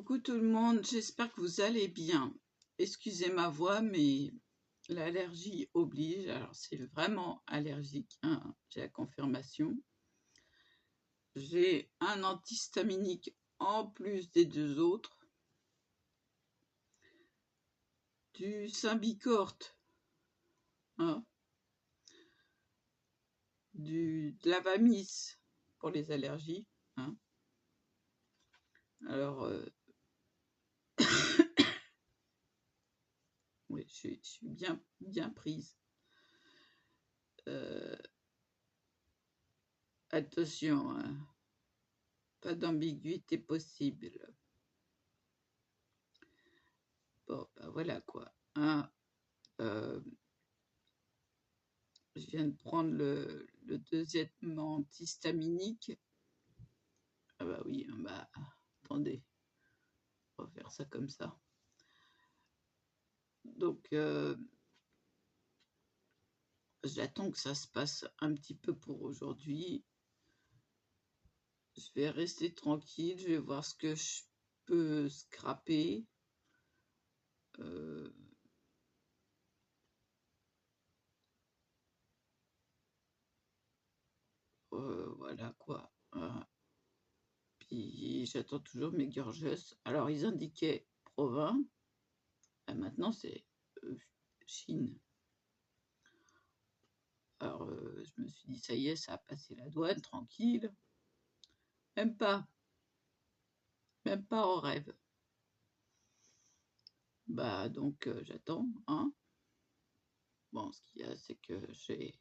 Coucou tout le monde, j'espère que vous allez bien. Excusez ma voix, mais l'allergie oblige. Alors c'est vraiment allergique, hein, j'ai la confirmation. J'ai un antihistaminique en plus des deux autres. Du Symbicort, hein, de l'Avamis pour les allergies. Hein. Alors, oui, je suis bien prise. Attention, hein, pas d'ambiguïté possible. Bon, ben voilà quoi. Hein, je viens de prendre le deuxième antihistaminique. Ah bah oui, bah attendez, on va faire ça comme ça. Donc, j'attends que ça se passe un petit peu pour aujourd'hui. Je vais rester tranquille, je vais voir ce que je peux scraper. Voilà quoi. Puis j'attends toujours mes gorgeuses. Alors ils indiquaient Provins, et maintenant c'est Chine. Alors je me suis dit ça y est, ça a passé la douane, tranquille. Même pas en rêve. Bah donc j'attends, hein. Bon, ce qu'il y a, c'est que j'ai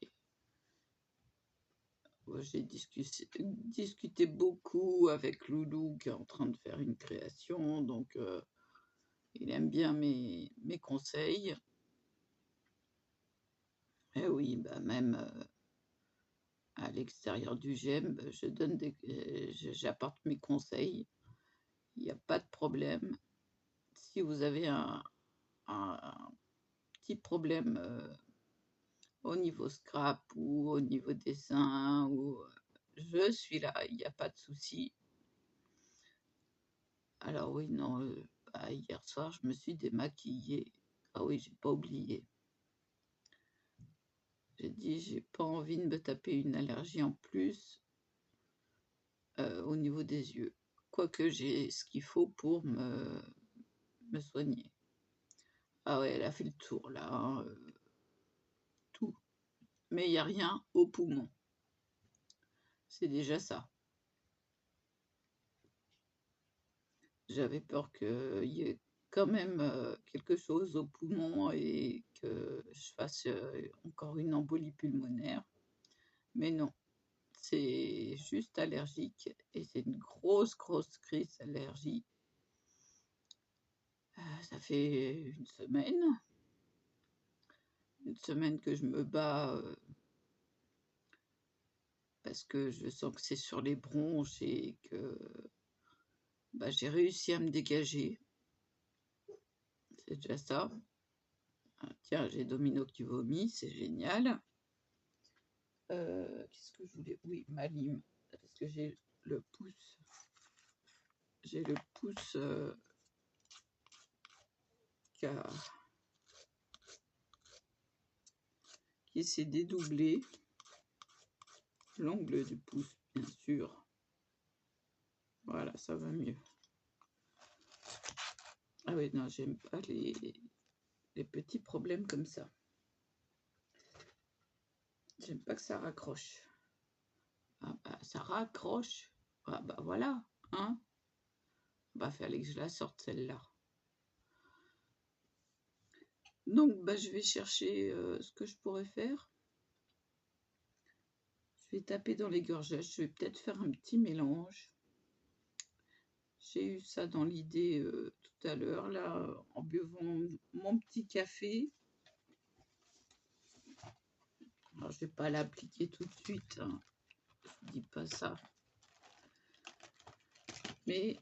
discuté beaucoup avec Loulou qui est en train de faire une création, donc il aime bien mes conseils. Et oui, bah même à l'extérieur du GEM, j'apporte mes conseils. Il n'y a pas de problème. Si vous avez un petit problème au niveau scrap ou au niveau dessin, je suis là, il n'y a pas de souci. Alors oui, non, hier soir, je me suis démaquillée. Ah oui, j'ai pas oublié. J'ai dit, j'ai pas envie de me taper une allergie en plus au niveau des yeux. Quoique j'ai ce qu'il faut pour me soigner. Ah ouais, elle a fait le tour là, hein, tout. Mais il n'y a rien au poumon. C'est déjà ça. J'avais peur qu'il y ait quand même quelque chose au poumon et que je fasse encore une embolie pulmonaire. Mais non, c'est juste allergique et c'est une grosse crise d'allergie. Ça fait une semaine que je me bats parce que je sens que c'est sur les bronches et que bah, j'ai réussi à me dégager. C'est déjà ça. Ah, tiens, j'ai Domino qui vomit, c'est génial. Qu'est-ce que je voulais? Oui, ma lime, parce que j'ai le pouce. J'ai le pouce qui s'est dédoublé. L'ongle du pouce, bien sûr. Voilà, ça va mieux. Ah oui, non, j'aime pas les petits problèmes comme ça. J'aime pas que ça raccroche. Ah bah, ça raccroche. Ah bah voilà, hein. Bah, fallait que je la sorte celle-là. Donc, bah, je vais chercher ce que je pourrais faire. Je vais taper dans les gorgettes. Je vais peut-être faire un petit mélange. J'ai eu ça dans l'idée tout à l'heure, là, en buvant mon petit café. Alors, je vais pas l'appliquer tout de suite, hein. Je dis pas ça. Mais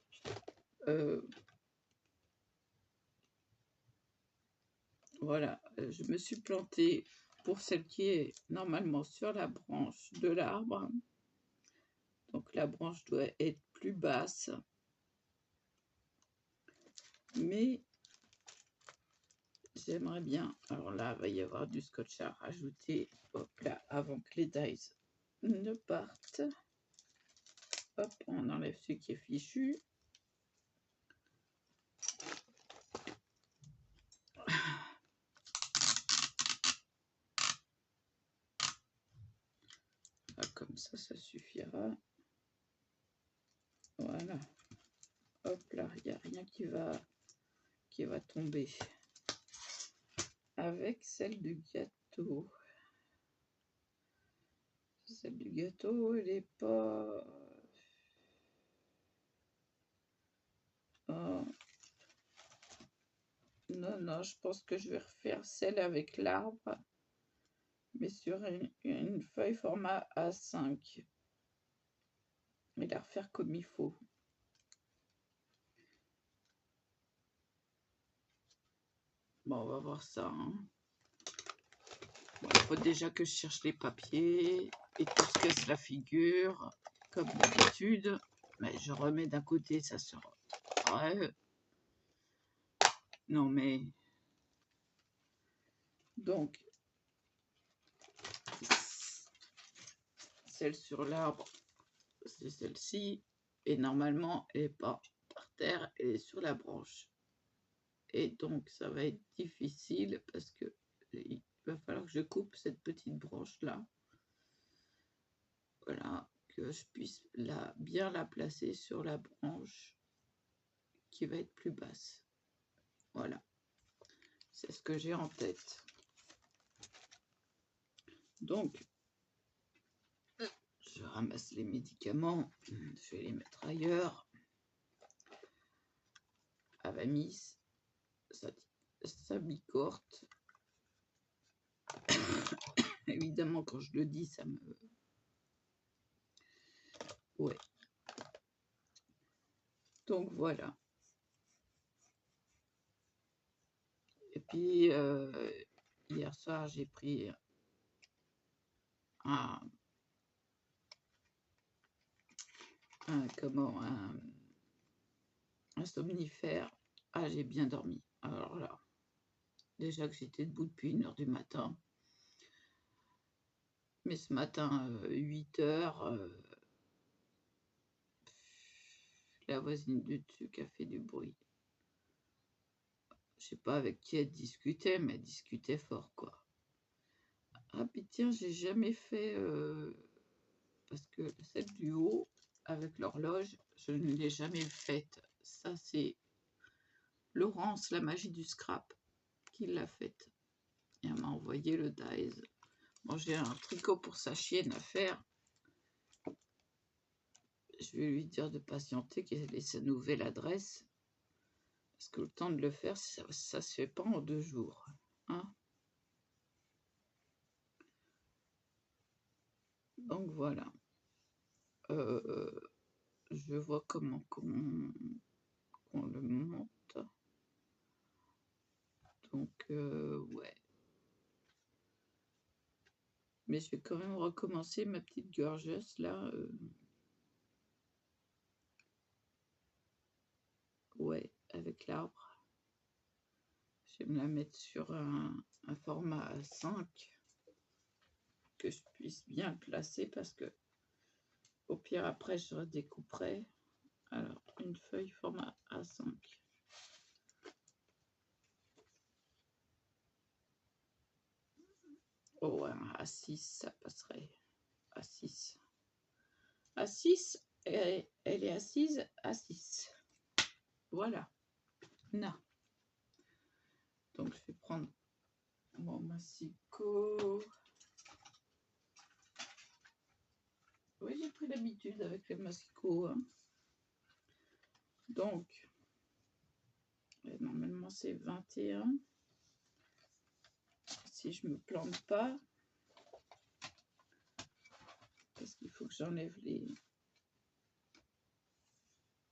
voilà, je me suis plantée pour celle qui est normalement sur la branche de l'arbre. Donc la branche doit être plus basse. Mais j'aimerais bien. Alors là, il va y avoir du scotch à rajouter. Hop là, avant que les dies ne partent. Hop, on enlève ce qui est fichu. Ah, comme ça suffira. Voilà. Hop là, il n'y a rien qui va tomber. Avec celle du gâteau. Celle du gâteau, elle est pas... Oh. Non, non, je pense que je vais refaire celle avec l'arbre, mais sur une feuille format A5. Et la refaire comme il faut. Bon, on va voir ça. Hein. Bon, il faut déjà que je cherche les papiers et tout se casse la figure, comme d'habitude. Mais je remets d'un côté, ça sera... Ouais. Non, mais... Donc, celle sur l'arbre, c'est celle-ci. Et normalement, elle n'est pas par terre, elle est sur la branche. Et donc, ça va être difficile parce que il va falloir que je coupe cette petite branche-là. Voilà, que je puisse bien la placer sur la branche qui va être plus basse. Voilà, c'est ce que j'ai en tête. Donc, je ramasse les médicaments, je vais les mettre ailleurs. Avamis, ça bicorte. Évidemment, quand je le dis, ça me... Ouais. Donc, voilà. Et puis, hier soir, j'ai pris un somnifère. Ah, j'ai bien dormi. Alors là, déjà que j'étais debout depuis 1h du matin. Mais ce matin, 8h, la voisine du dessus qui a fait du bruit. Je sais pas avec qui elle discutait, mais elle discutait fort, quoi. Ah, puis tiens, j'ai jamais fait... parce que celle du haut, avec l'horloge, je ne l'ai jamais faite. Ça, c'est Laurence, la magie du scrap, qui l'a faite. Et elle m'a envoyé le dies. Bon, j'ai un tricot pour sa chienne à faire. Je vais lui dire de patienter, qu'elle ait sa nouvelle adresse. Parce que le temps de le faire, ça se fait pas en 2 jours. Hein. Donc voilà. Je vois comment qu'on le monte. Donc, ouais. Mais je vais quand même recommencer ma petite gorgeuse là. Ouais, avec l'arbre. Je vais me la mettre sur un format A5 que je puisse bien le placer parce que au pire après je redécouperai. Alors, une feuille format A5. Oh, un A6, ça passerait. A6. A6, elle est assise à 6. Voilà. Na. Donc, je vais prendre mon massicot. Oui, j'ai pris l'habitude avec les massicots. Hein. Donc, normalement, c'est 21. Si je me plante pas, parce qu'il faut que j'enlève les...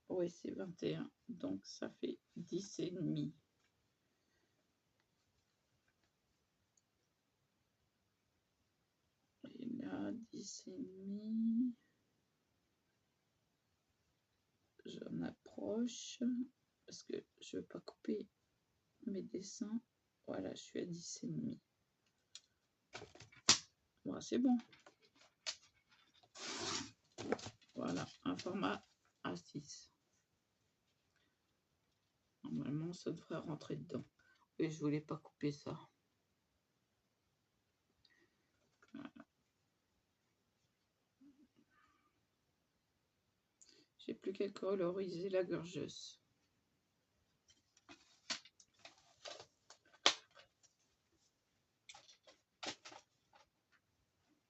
Oui, c'est 21. Donc, ça fait 10 et demi. Et là, 10 et demi. J'en approche. parce que je veux pas couper mes dessins. Voilà, je suis à 10,5. Bon, c'est bon. Voilà, un format A6. Normalement, ça devrait rentrer dedans. Et je voulais pas couper ça. Voilà. J'ai plus qu'à coloriser la gorgeuse.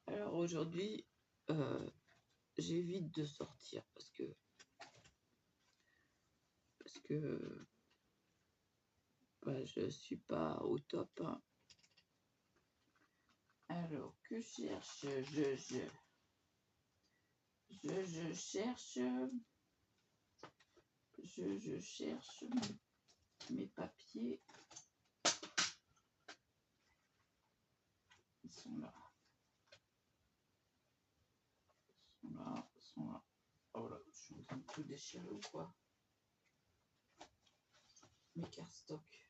Alors aujourd'hui, j'évite de sortir parce que bah, je suis pas au top, hein. Alors que cherche je cherche mes papiers. Ils sont là. Ils sont là. Oh là, je suis en train de tout déchirer ou quoi? Mes cardstocks.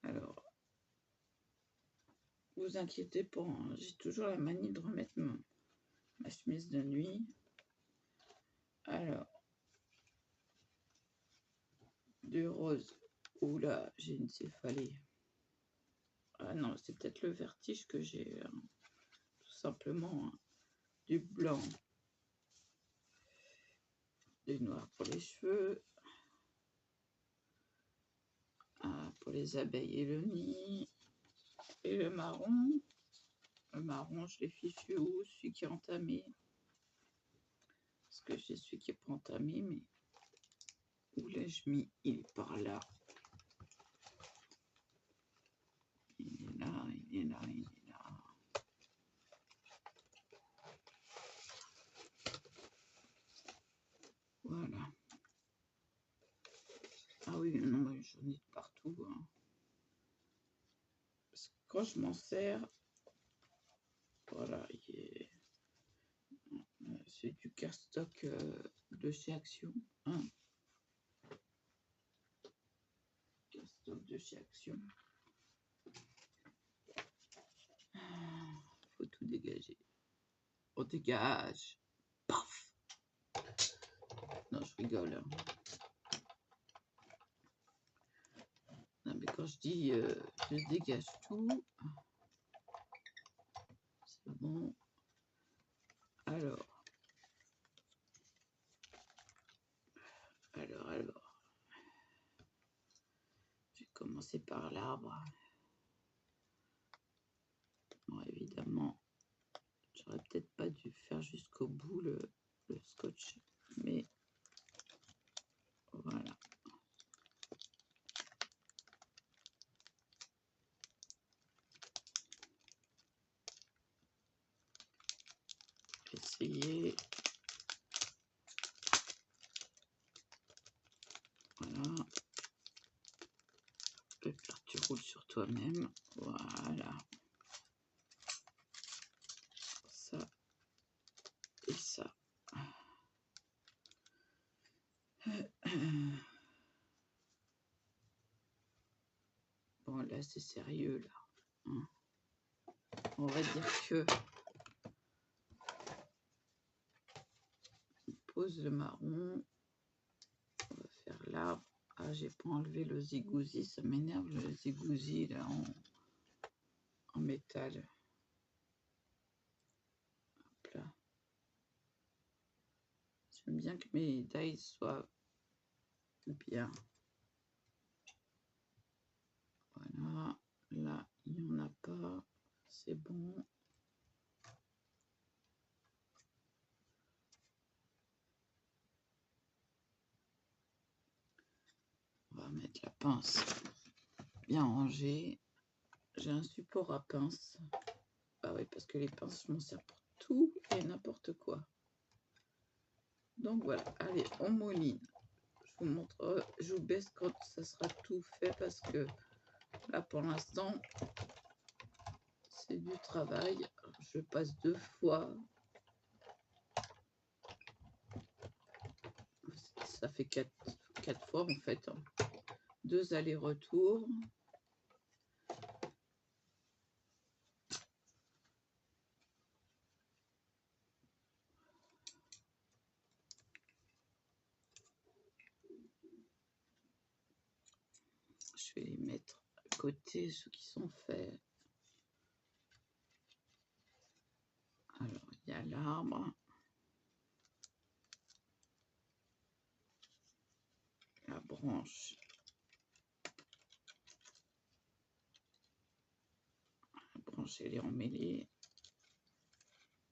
Alors, vous inquiétez pas, hein, j'ai toujours la manie de remettre ma chemise de nuit. Alors, du rose. Oula, j'ai une céphalée. Ah non, c'est peut-être le vertige que j'ai, hein. Tout simplement, hein. Du blanc. Du noir pour les cheveux. Ah, pour les abeilles et le nid. Et le marron. Le marron, je l'ai fichu où? Celui qui est entamé. Parce que j'ai celui qui n'est pas entamé, mais où l'ai-je mis? Il est par là. Il est là, il est là, il est là. Voilà. Ah oui, non, j'en ai de partout, hein. Parce que quand je m'en sers, voilà, c'est du cardstock de chez Action. Hein. Cardstock de chez Action. Faut tout dégager. On dégage. Paf! Non, je rigole. Hein. Non, mais quand je dis je dégage tout, c'est bon. Alors. Je vais commencer par l'arbre. Bon, évidemment, j'aurais peut-être pas dû faire jusqu'au bout le scotch, mais voilà. Essayer. Voilà. Le faire, tu roules sur toi-même. Voilà. Ça et ça. Bon, là, c'est sérieux, là. Hein. On va dire que on pose le marron. On va faire l'arbre. Ah, j'ai pas enlevé le zigouzi. Ça m'énerve, le zigouzi, là, en métal. Hop là. J'aime bien que mes tailles soient bien. Voilà. Là, il n'y en a pas. C'est bon. On va mettre la pince bien rangée. J'ai un support à pince. Ah oui, parce que les pinces, je m'en sers pour tout et n'importe quoi. Donc voilà, allez, on mouline. Je vous montre, je vous baisse quand ça sera tout fait parce que là, pour l'instant, c'est du travail. Je passe 2 fois. ça fait 4 fois en fait, hein. 2 allers-retours. Je vais les mettre à côté, ceux qui sont faits. Alors, il y a l'arbre, la branche, elle est emmêlée.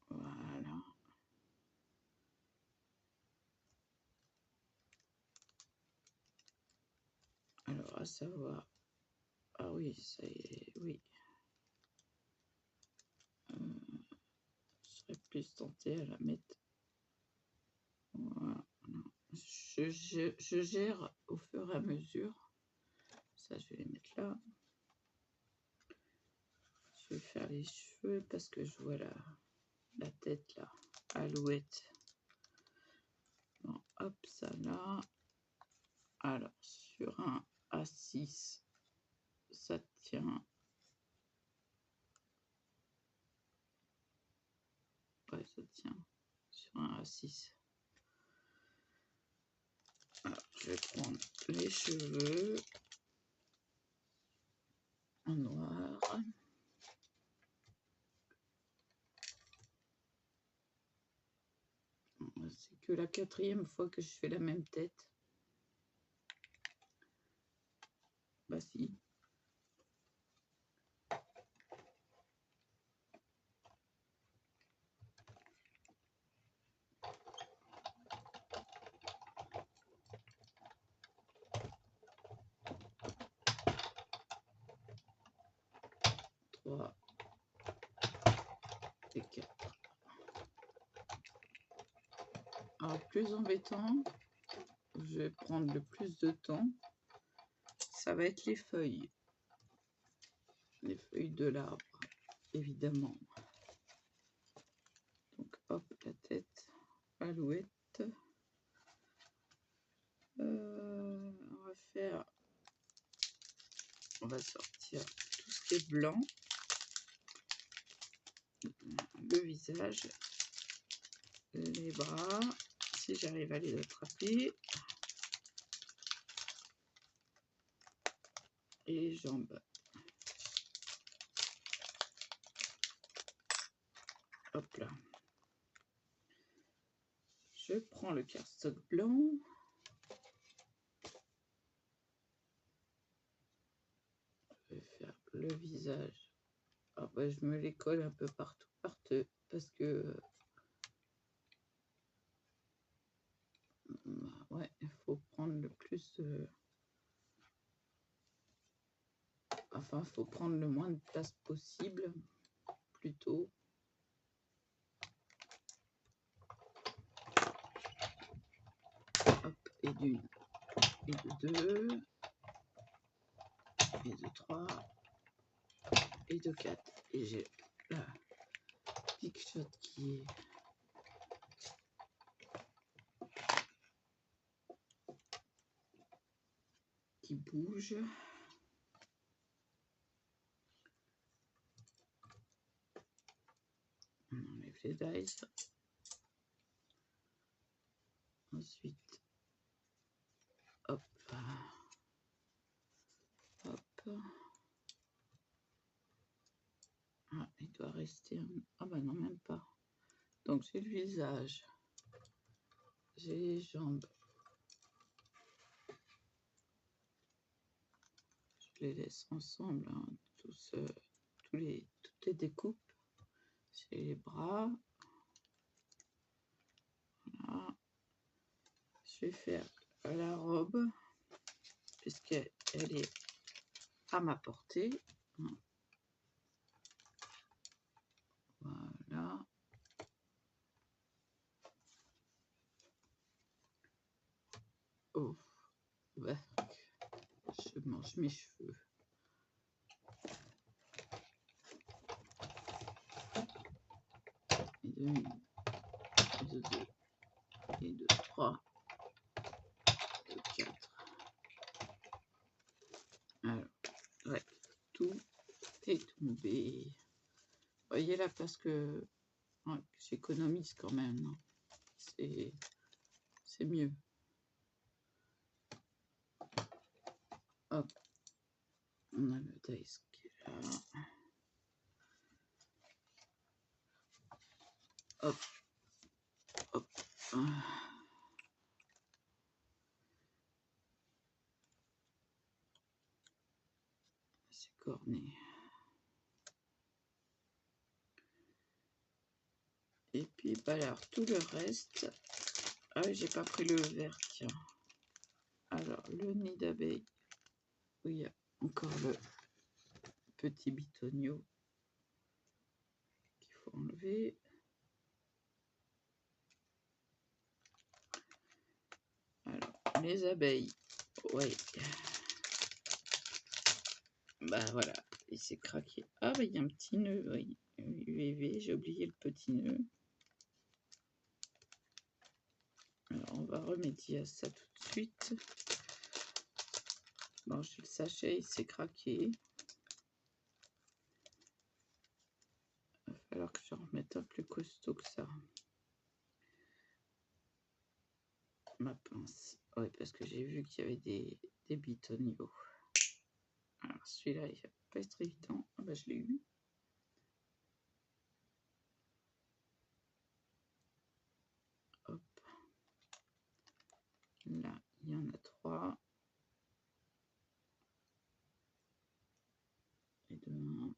Voilà. Alors, à savoir, ah oui, ça y est, oui. Je serais plus tentée à la mettre. Voilà. Je gère au fur et à mesure. Ça, je vais les mettre là. Je vais faire les cheveux parce que je vois la tête là, alouette. Bon, hop, ça là. Alors, sur un A6, ça tient. Ouais, ça tient sur un A6. Alors, je vais prendre les cheveux en noir. C'est que la 4e fois que je fais la même tête. Bah si. Et 4. Alors, plus embêtant, je vais prendre le plus de temps, ça va être les feuilles de l'arbre, évidemment. Donc, hop, la tête, alouette. On va sortir tout ce qui est blanc, le visage, les bras, si j'arrive à les attraper, et les jambes. Hop là. Je prends le cardstock blanc. Je vais faire le visage. Ah bah, je me les colle un peu partout, parce que ouais, il faut prendre le plus enfin, il faut prendre le moins de place possible, plutôt. Hop, et d'une, et de deux, et de trois, et de quatre. Et j'ai la Big Shot qui bouge. On enlève les dice. Ensuite, hop, hop. Ah, il doit rester. Ah bah non, même pas. Donc j'ai le visage, j'ai les jambes. Je les laisse ensemble, hein, toutes les découpes. J'ai les bras. Voilà. Je vais faire la robe, puisqu'elle est à ma portée. Voilà. Oh, bah, je mange mes cheveux. Et de une, et de deux, et de trois, tomber. Voyez là, parce que ouais, j'économise quand même, hein. C'est mieux. Hop, on a le dice qui est là. Hop, hop. C'est corné. Et puis, bah alors, tout le reste... Ah oui, j'ai pas pris le vert, tiens. Alors, le nid d'abeille. Oui, il y a encore le petit bitonio qu'il faut enlever. Alors, les abeilles. Oui. Bah voilà, il s'est craqué. Ah bah il y a un petit nœud, oui. UV, j'ai oublié le petit nœud. Alors on va remédier à ça tout de suite. Bon, j'ai le sachet, il s'est craqué. Il va falloir que je remette un plus costaud que ça. Ma pince. Oui, parce que j'ai vu qu'il y avait des bitonnios. Alors celui-là, il va pas être évident. Ah bah je l'ai eu. Hop. Là, il y en a 3. Et de 1.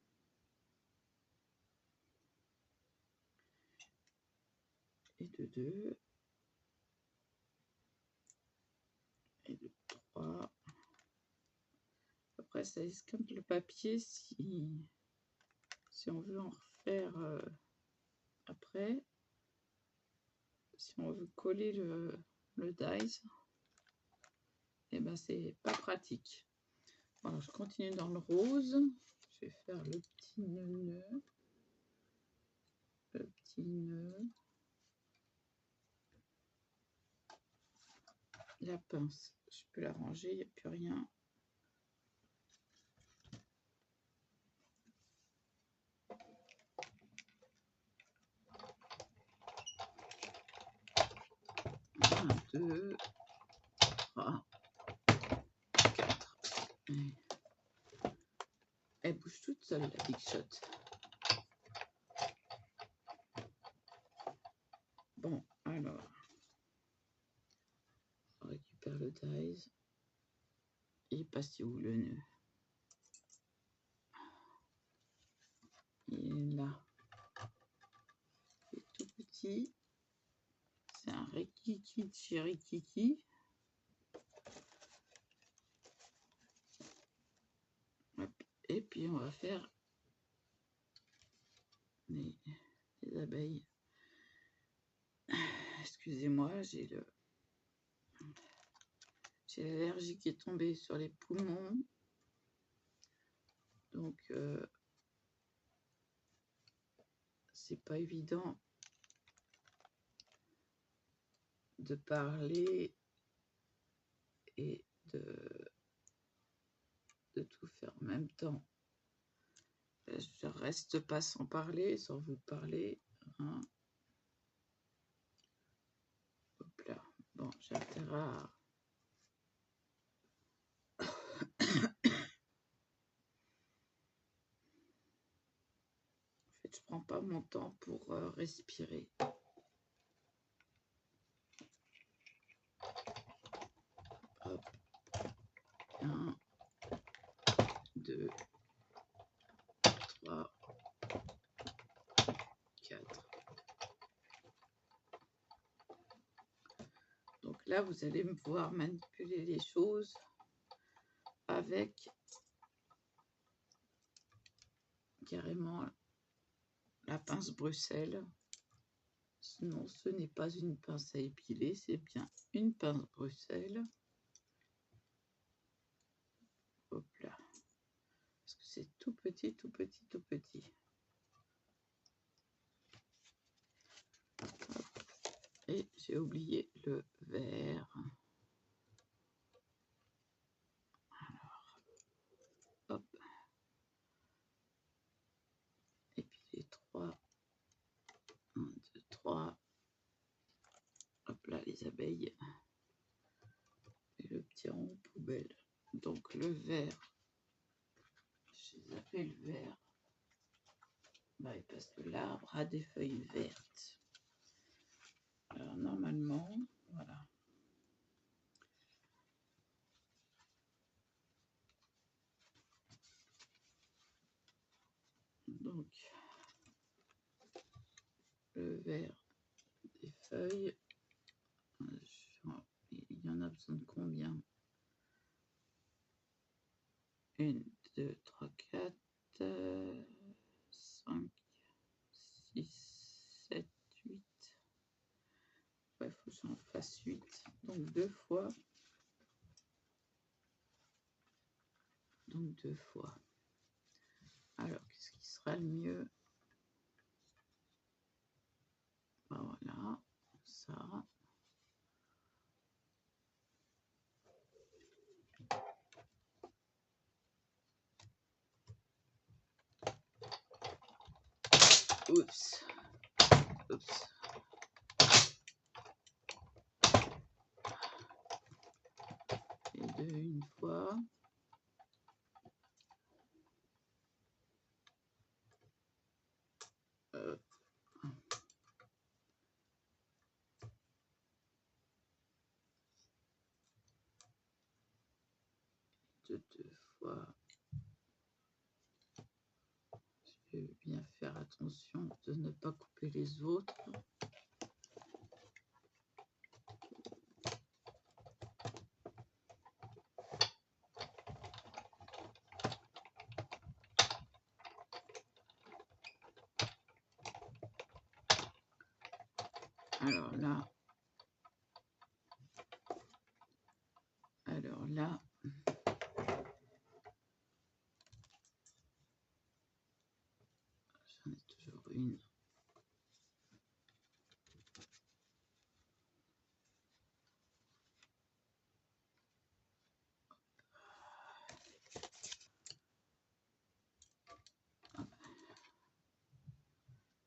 Et de 2. Et de 3. Après, ça esquinte le papier si on veut en refaire après. Si on veut coller le dies, et ben c'est pas pratique. Voilà, je continue dans le rose. Je vais faire le petit nœud. Le petit nœud. La pince, je peux la ranger, il n'y a plus rien. Un, 2, 3, 4. Elle bouge toute seule, la Big Shot. Bon, alors, on récupère le dies. Il est passé où le nœud? Il est là. Il est tout petit. C'est un rikiki de chez Rikiki. Et puis on va faire les abeilles. Excusez-moi, j'ai l'allergie qui est tombée sur les poumons. Donc c'est pas évident de parler et de tout faire en même temps. Je reste pas sans parler, sans vous parler. Hein. Hop là. Bon, j'ai intérêt à... En fait, je prends pas mon temps pour respirer. Hop. 1, 2, 3, 4. Donc là, vous allez me voir manipuler les choses avec carrément la pince Bruxelles. Sinon, ce n'est pas une pince à épiler, c'est bien une pince Bruxelles. Hop là. Parce que c'est tout petit, tout petit, tout petit. Hop. Et j'ai oublié le vert. Alors, hop. là les abeilles. Et le petit rond poubelle. Donc le vert, je les appelle vert. Bah, parce que l'arbre a des feuilles vertes. Alors normalement, voilà. Donc le vert des feuilles, il y en a besoin de combien? 1, 2, 3, 4, 5, 6, 7, 8. Ouais, il faut que j'en fasse 8. Donc 2 fois. Donc 2 fois. Alors, qu'est-ce qui sera le mieux? Ben voilà, ça. Oups. Oups. Et 2 une fois. Deux fois. Je vais bien faire attention de ne pas couper les autres. Alors là, j'en ai toujours une.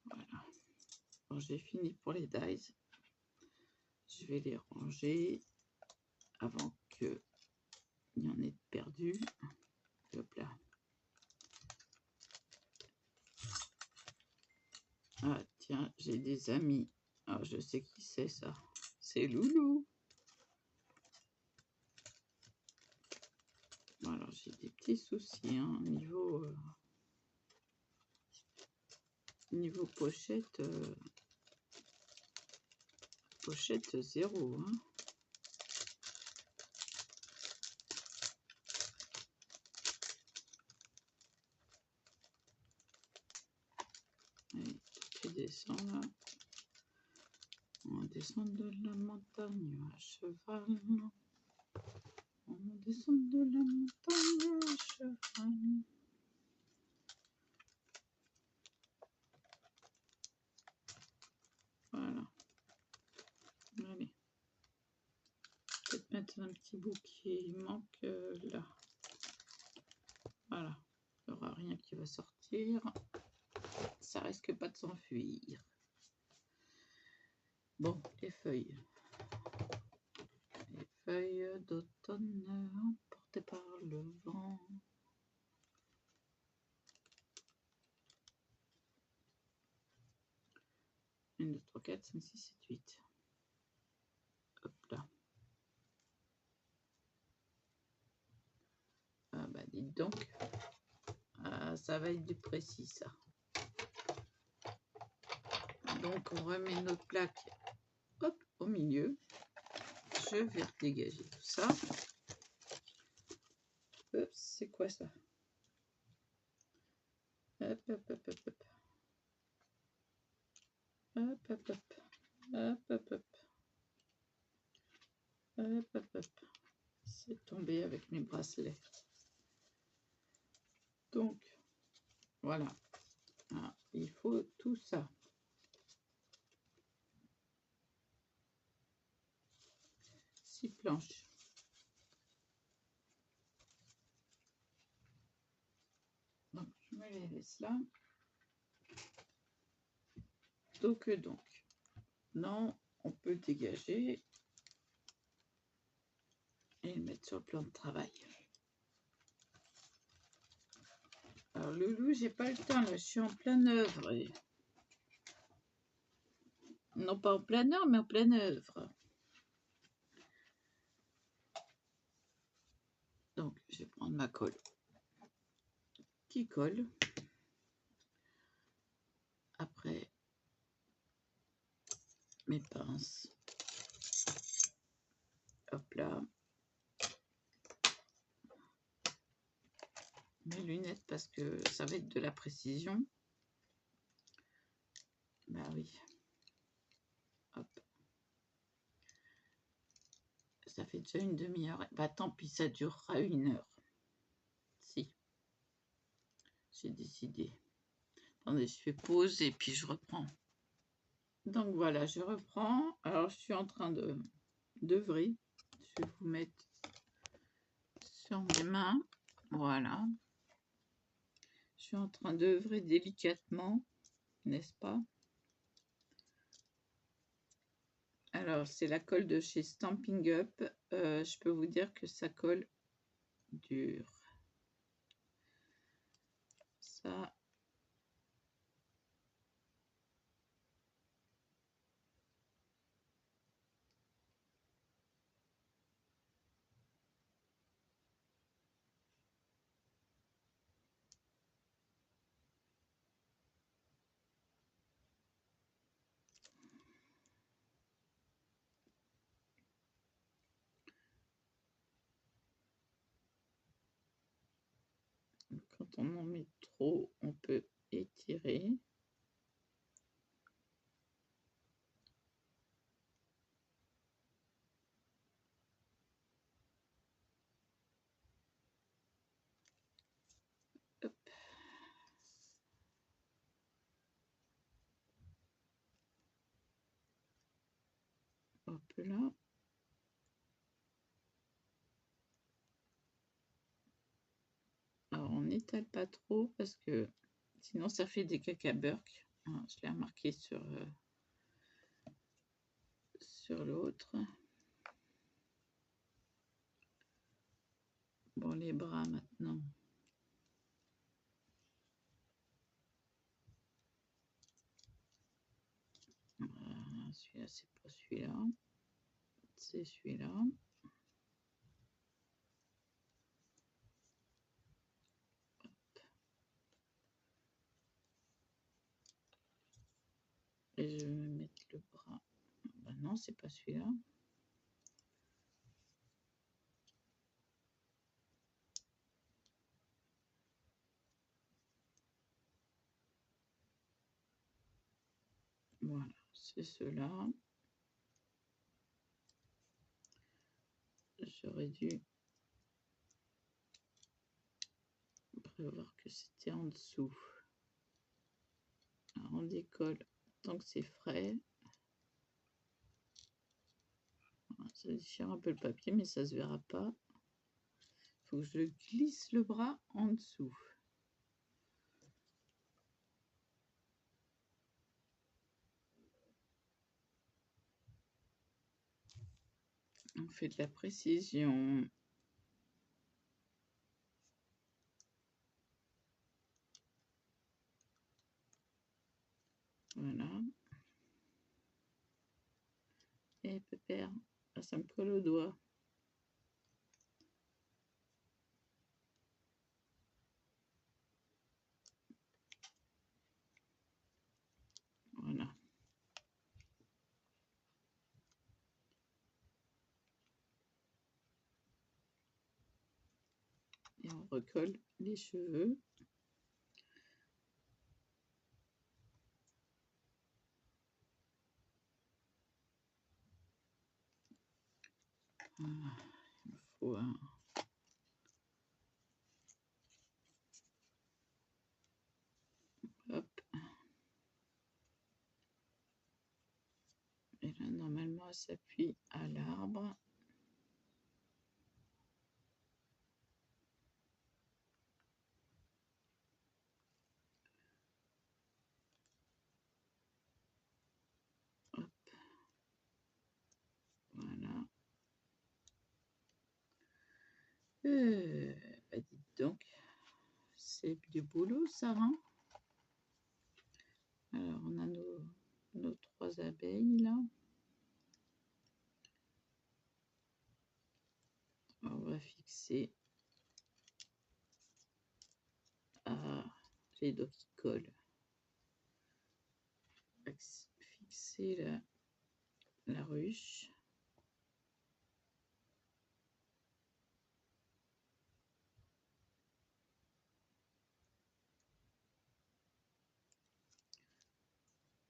Voilà. Bon, j'ai fini pour les dies. Je vais les ranger avant qu'il y en ait de perdu. Hop là. Ah tiens, j'ai des amis. Ah, je sais qui c'est ça. C'est Loulou. Bon, alors j'ai des petits soucis hein, niveau pochette. Pochette 0. Hein. Allez, tu descends là. On descend de la montagne à cheval. On descend de la montagne à cheval. Voilà. Allez. Peut-être mettre un petit bout qui manque là. Voilà. Il n'y aura rien qui va sortir. Ça risque pas de s'enfuir. Bon, les feuilles. Les feuilles d'automne emportées par le vent. Une, 2, 3, 4, 5, 6, 7, 8. Hop là. Ah bah dites donc. Ah, ça va être du précis ça. Donc on remet notre plaque hop, au milieu. Je vais dégager tout ça. C'est quoi ça? Hop, hop, hop, hop, hop. Hop, hop, hop. Hop, hop, hop. Hop, hop, hop. C'est tombé avec mes bracelets. Donc, voilà. Ah, il faut tout ça. Six planches. Donc, je me les laisse là. Donc, non, on peut le dégager et le mettre sur le plan de travail. Alors Loulou, j'ai pas le temps là, je suis en pleine œuvre. Non pas en pleine heure, mais en pleine œuvre. Donc je vais prendre ma colle qui colle. Après mes pinces. Hop là. Mes lunettes parce que ça va être de la précision. Bah oui. Hop. Ça fait déjà une demi-heure. Bah tant pis, ça durera 1 heure. Si. J'ai décidé. Attendez, je fais pause et puis je reprends. Donc voilà, je reprends. Alors je suis en train d'œuvrer. Je vais vous mettre sur mes mains. Voilà. Je suis en train d'œuvrer délicatement, n'est-ce pas? Alors, c'est la colle de chez Stampin' Up. Je peux vous dire que ça colle dur. Ça, quand on en met trop, on peut étirer. Hop. Hop là. Alors, on n'étale pas trop parce que sinon, ça fait des cacaburks. Je l'ai remarqué sur l'autre. Bon, les bras maintenant. Celui-là, c'est pas celui-là. C'est celui-là. Et je vais mettre le bras. Ben non, c'est pas celui-là. Voilà, c'est cela. J'aurais dû prévoir que c'était en dessous. Alors on décolle tant que c'est frais. Voilà, ça déchire un peu le papier, mais ça se verra pas. Il faut que je glisse le bras en dessous. On fait de la précision. Voilà. Et pépère, là, ça me colle au doigt. Voilà. Et on recolle les cheveux. Voilà. Il faut un... Hop. Et là, normalement, elle s'appuie à l'arbre. Hop. Bah, dites donc, c'est du boulot ça, hein? Alors on a nos 3 abeilles là. On va fixer. Ah, j'ai les doigts qui collent. Fixer la ruche.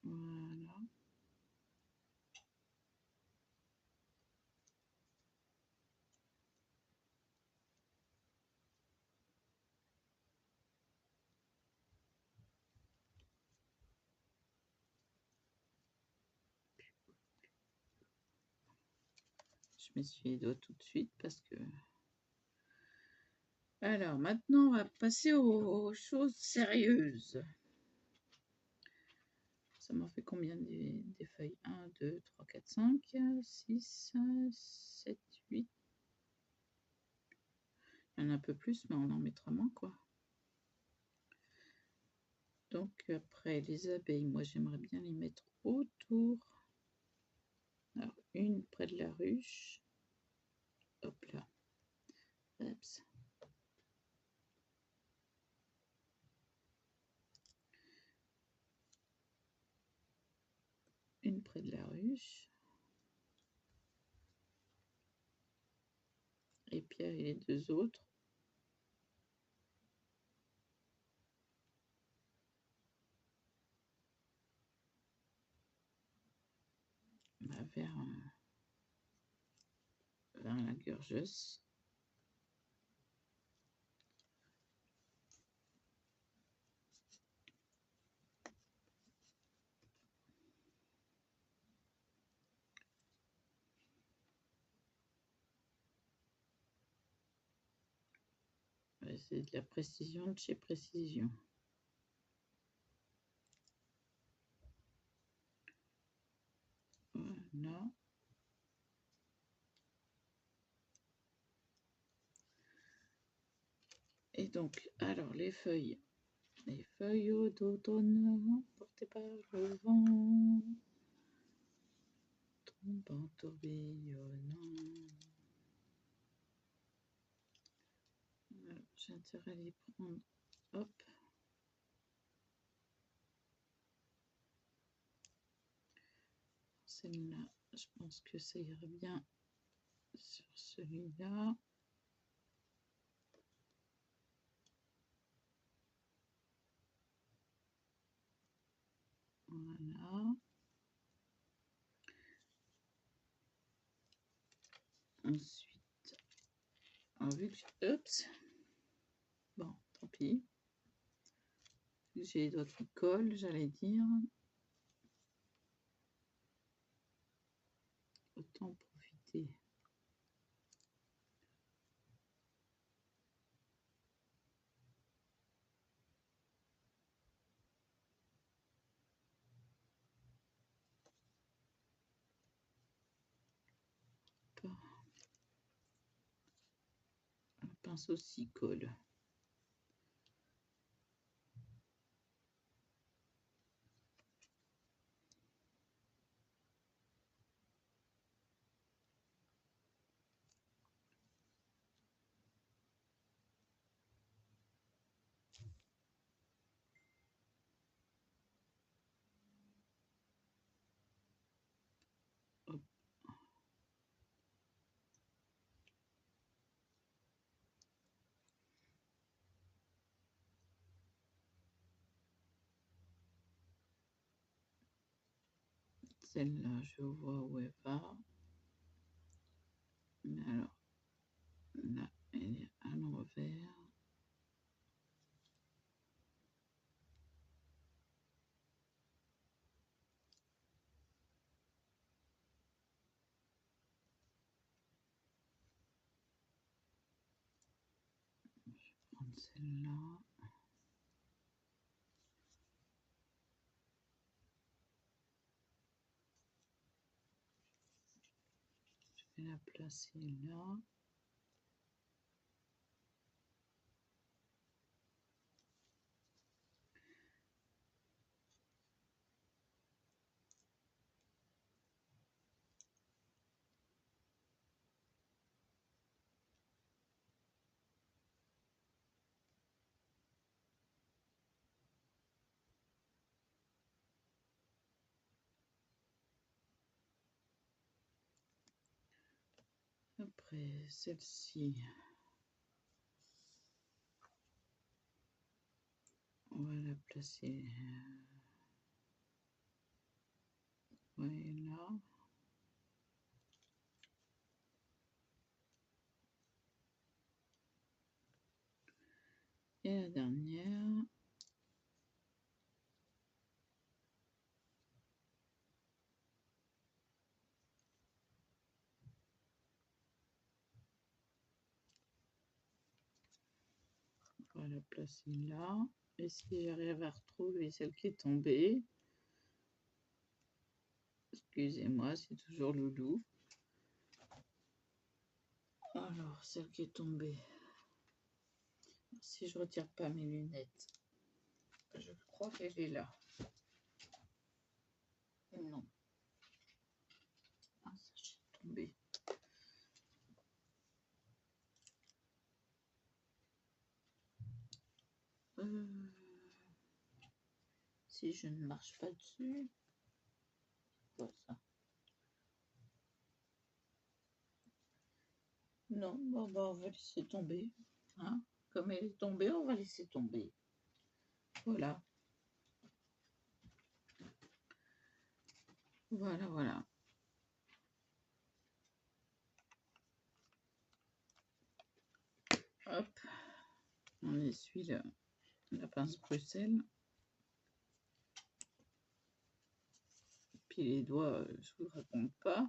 Voilà. Je m'essuie les doigts tout de suite parce que... Alors, maintenant, on va passer aux choses sérieuses. Ça m'en fait combien des feuilles? 1, 2, 3, 4, 5, 6, 7, 8. Il y en a un peu plus, mais on en mettra moins, quoi. Donc, après, les abeilles, moi, j'aimerais bien les mettre autour. Alors, une près de la ruche. Hop là. Oups. Une près de la ruche. Et puis, les 2 autres. Bah, vers la gorgeuse. C'est de la précision de chez Précision. Voilà. Et donc, alors les feuilles d'automne portées par le vent, tombant tourbillonnant. J'ai intérêt à les prendre. Hop. Celle-là, je pense que ça irait bien sur celui-là. Voilà. Ensuite, vu que... Oups. Bon, tant pis. J'ai les doigts qui collent, j'allais dire. Autant profiter. Le pinceau s'y colle. Hop. Celle-là, je vois où elle va. Mais alors, là, elle est à l'envers. Je vais prendre celle-là. Je vais la placer là. Après celle-ci, on va la placer voilà. Et la dernière, on va la placer là. Et si j'arrive à retrouver celle qui est tombée, excusez-moi, c'est toujours Loulou. Alors, celle qui est tombée, si je retire pas mes lunettes, je crois qu'elle est là. Non. Ah, ça, j'ai tombé. Si je ne marche pas dessus, quoi ça? Non, bon, bah, on va laisser tomber. Hein, comme elle est tombée, on va laisser tomber. Voilà. Voilà, voilà. Hop. On essuie la pince Bruxelles. Puis les doigts, je vous raconte pas.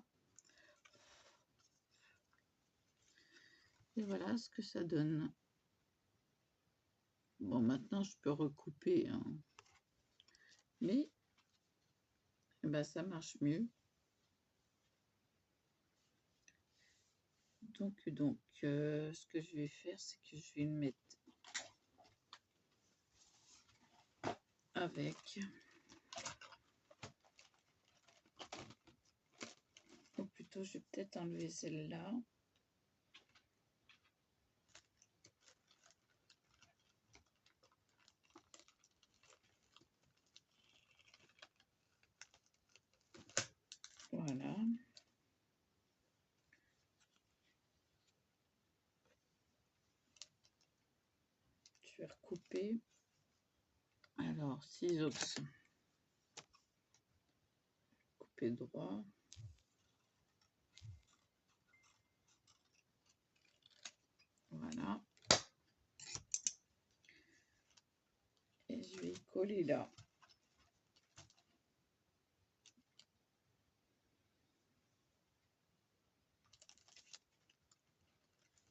Et voilà ce que ça donne. Bon, maintenant, je peux recouper. Hein. Mais, eh ben, ça marche mieux. Donc ce que je vais faire, c'est que je vais le mettre avec. Ou plutôt, je vais peut-être enlever celle-là. Voilà. Je vais recouper. Alors, ciseaux. Couper droit. Voilà. Et je vais coller là.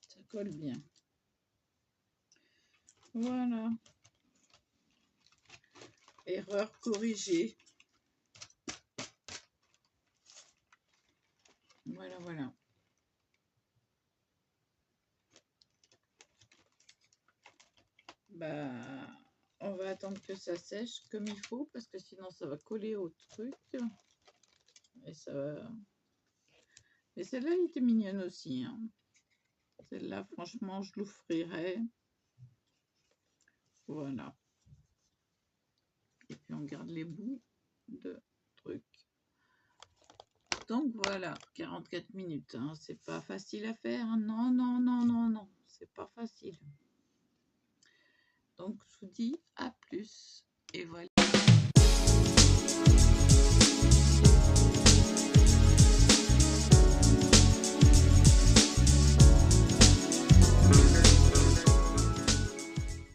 Ça colle bien. Voilà. Erreur corrigée. Voilà, voilà. Bah, on va attendre que ça sèche comme il faut parce que sinon ça va coller au truc. Et ça va... Et celle-là, elle était mignonne aussi. Hein. Celle-là, franchement, je l'offrirais. Voilà. Et puis on garde les bouts de trucs. Donc voilà, 44 minutes. Hein. C'est pas facile à faire. Non, non, non, non, non. C'est pas facile. Donc je vous dis à plus. Et voilà.